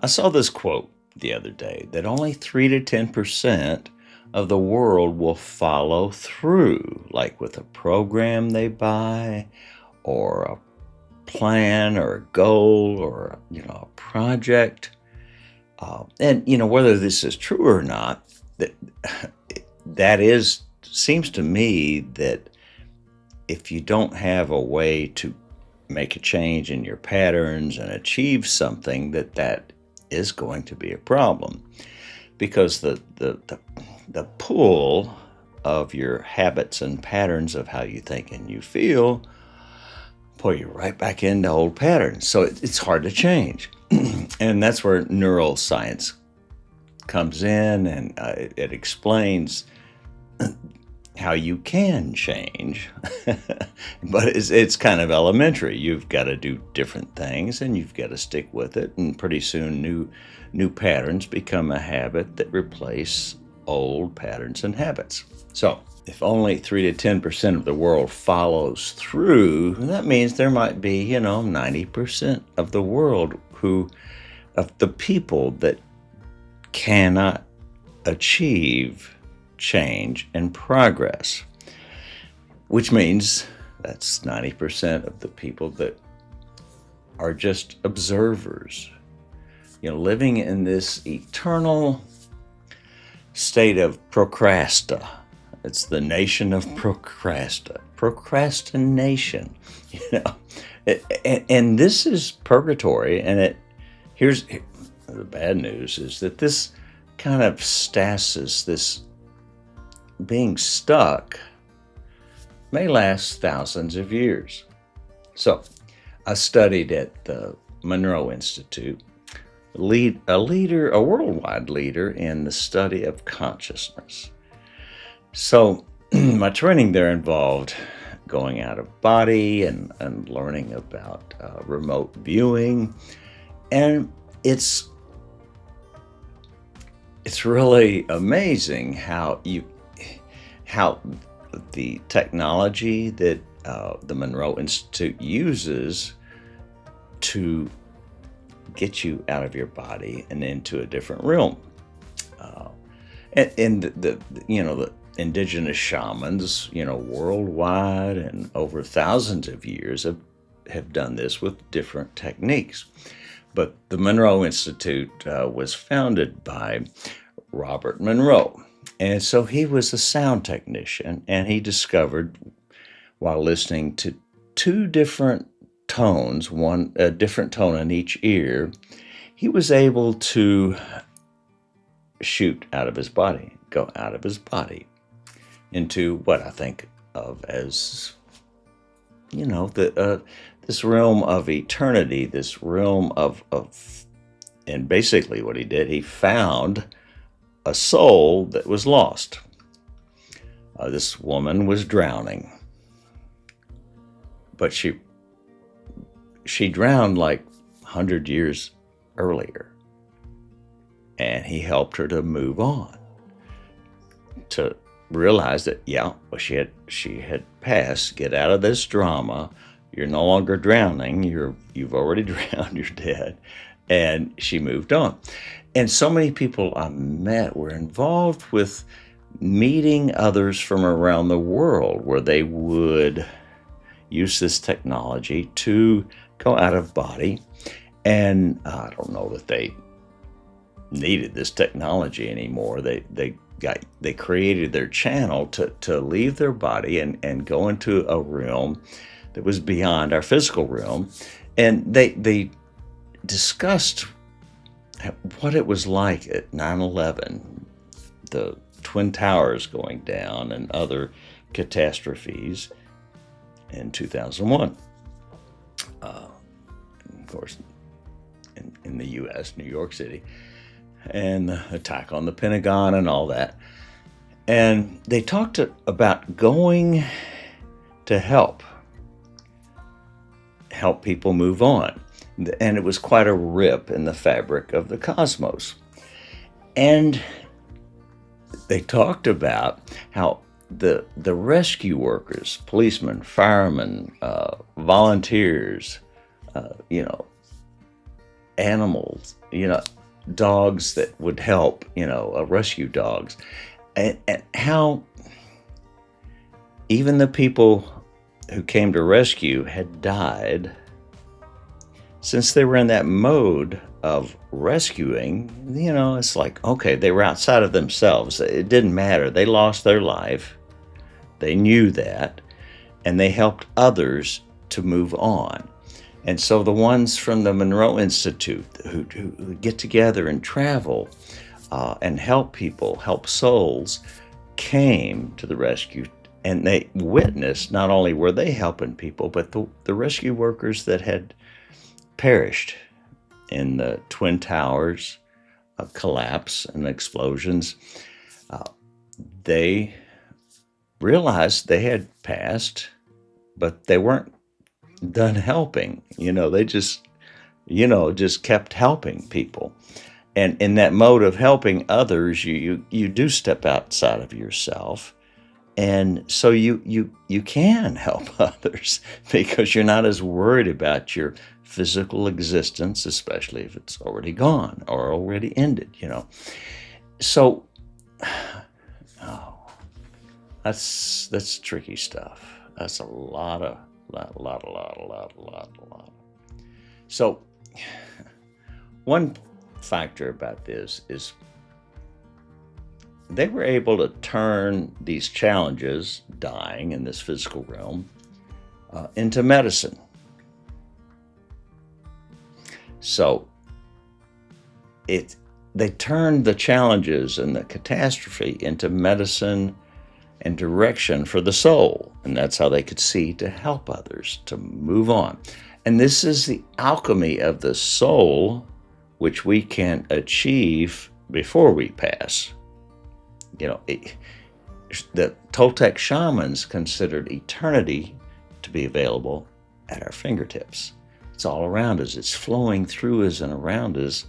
I saw this quote the other day that only 3 to 10% of the world will follow through, like with a program they buy or a plan or a goal or a project. And whether this is true or not, that seems to me that if you don't have a way to make a change in your patterns and achieve something, that is going to be a problem, because the pull of your habits and patterns of how you think and you feel pull you right back into old patterns. So it's hard to change. And that's where neuroscience comes in, and it explains how you can change. But it's kind of elementary. You've got to do different things and you've got to stick with it, and pretty soon new patterns become a habit that replace old patterns and habits. So if only 3 to 10% of the world follows through, that means there might be 90% of the world of the people that cannot achieve change and progress, which means that's 90% of the people that are just observers, living in this eternal state of procrasta. It's the nation of procrastination, and this is purgatory. And here's the bad news, is that this kind of stasis, this being stuck, may last thousands of years. So I studied at the Monroe Institute, a worldwide leader in the study of consciousness. So my training there involved going out of body and learning about remote viewing. And it's really amazing how the technology that the Monroe Institute uses to get you out of your body and into a different realm. And the indigenous shamans, worldwide and over thousands of years have done this with different techniques. But the Monroe Institute was founded by Robert Monroe. And so he was a sound technician, and he discovered, while listening to two different tones, a different tone in each ear, he was able to shoot out of his body, go out of his body into what I think of as, this realm of eternity, this realm of, and basically what he did, he found a soul that was lost. This woman was drowning, but she drowned like 100 years earlier, and he helped her to move on, to realize that she had passed. Get out of this drama. You're no longer drowning. You've already drowned. You're dead. And she moved on. And so many people I met were involved with meeting others from around the world, where they would use this technology to go out of body. And I don't know that they needed this technology anymore. They created their channel to leave their body and go into a realm that was beyond our physical realm. And they discussed what it was like at 9/11, the Twin Towers going down and other catastrophes in 2001. Of course, in the U.S., New York City, and the attack on the Pentagon and all that. And they talked about going to help people move on. And it was quite a rip in the fabric of the cosmos. And they talked about how the rescue workers, policemen, firemen, volunteers, animals, dogs that would help, rescue dogs. And how even the people who came to rescue had died. Since they were in that mode of rescuing, it's like, okay, they were outside of themselves. It didn't matter. They lost their life. They knew that, and they helped others to move on. And so the ones from the Monroe Institute who get together and travel and help people, help souls, came to the rescue, and they witnessed not only were they helping people, but the rescue workers that had perished in the Twin Towers collapse and explosions, they realized they had passed, but they weren't done helping. They just kept helping people. And in that mode of helping others, you do step outside of yourself. And so you can help others because you're not as worried about your physical existence, especially if it's already gone or already ended, So, that's tricky stuff. That's a lot. So, one factor about this is they were able to turn these challenges, dying in this physical realm, into medicine. So they turned the challenges and the catastrophe into medicine and direction for the soul. And that's how they could see to help others to move on. And this is the alchemy of the soul, which we can achieve before we pass. The Toltec shamans considered eternity to be available at our fingertips. It's all around us. It's flowing through us and around us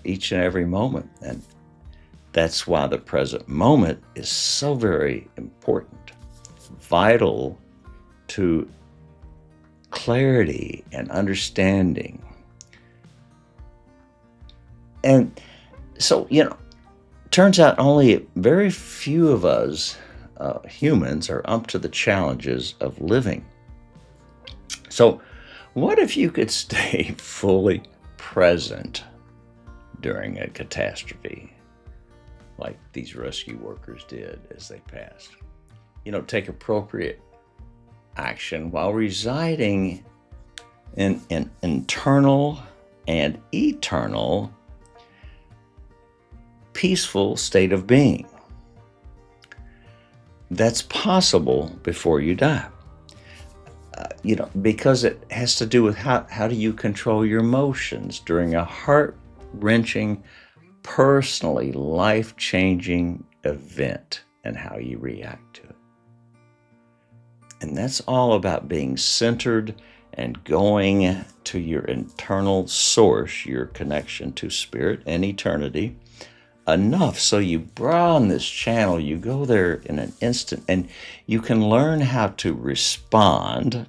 each and every moment. And that's why the present moment is so very important, vital to clarity and understanding. And so, turns out only very few of us humans are up to the challenges of living. So, what if you could stay fully present during a catastrophe, like these rescue workers did as they passed? Take appropriate action while residing in an internal and eternal peaceful state of being. That's possible before you die. Because it has to do with how do you control your emotions during a heart-wrenching, personally life-changing event and how you react to it. And that's all about being centered and going to your internal source, your connection to spirit and eternity, enough so you broaden this channel, you go there in an instant, and you can learn how to respond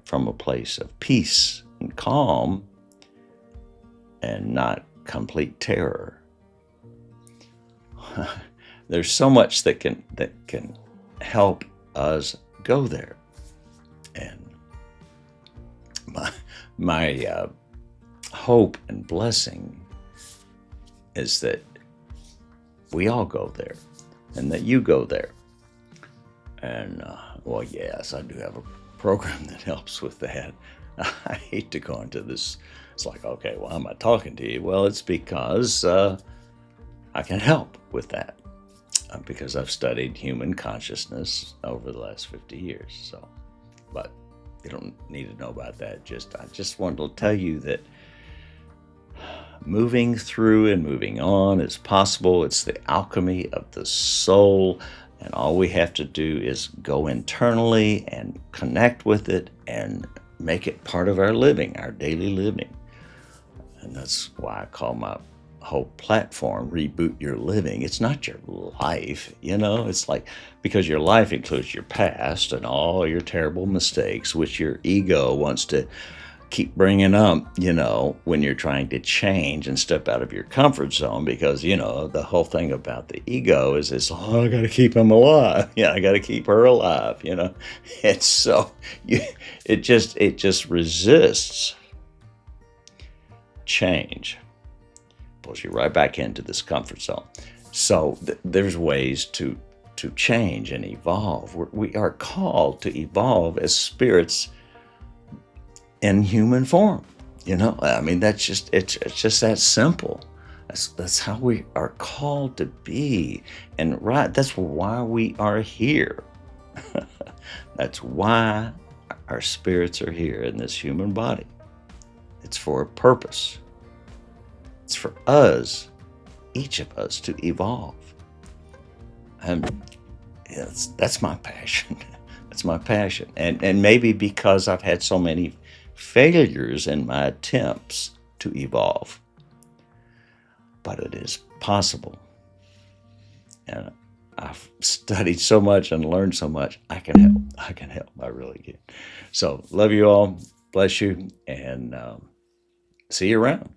from a place of peace and calm and not complete terror. There's so much that can help us go there. And my hope and blessing is that we all go there, and that you go there. And, yes, I do have a program that helps with that. I hate to go into this. It's like, okay, why am I talking to you? Well, it's because I can help with that, because I've studied human consciousness over the last 50 years. So, but you don't need to know about that. I just wanted to tell you that moving through and moving on is possible. It's the alchemy of the soul, and all we have to do is go internally and connect with it and make it part of our living, our daily living. And that's why I call my whole platform Reboot Your Living. It's not your life, it's like, because your life includes your past and all your terrible mistakes, which your ego wants to keep bringing up, when you're trying to change and step out of your comfort zone, because, the whole thing about the ego is this, oh, I got to keep him alive. Yeah, I got to keep her alive, And so it just resists change, pulls you right back into this comfort zone. So there's ways to change and evolve. We are called to evolve as spirits in human form. I mean, it's just that simple. That's how we are called to be. And that's why we are here. That's why our spirits are here in this human body. It's for a purpose. It's for us, each of us, to evolve. And that's my passion. That's my passion. And maybe because I've had so many failures in my attempts to evolve, but it is possible. And I've studied so much and learned so much. I can help. I really can. So love you all. Bless you. And see you around.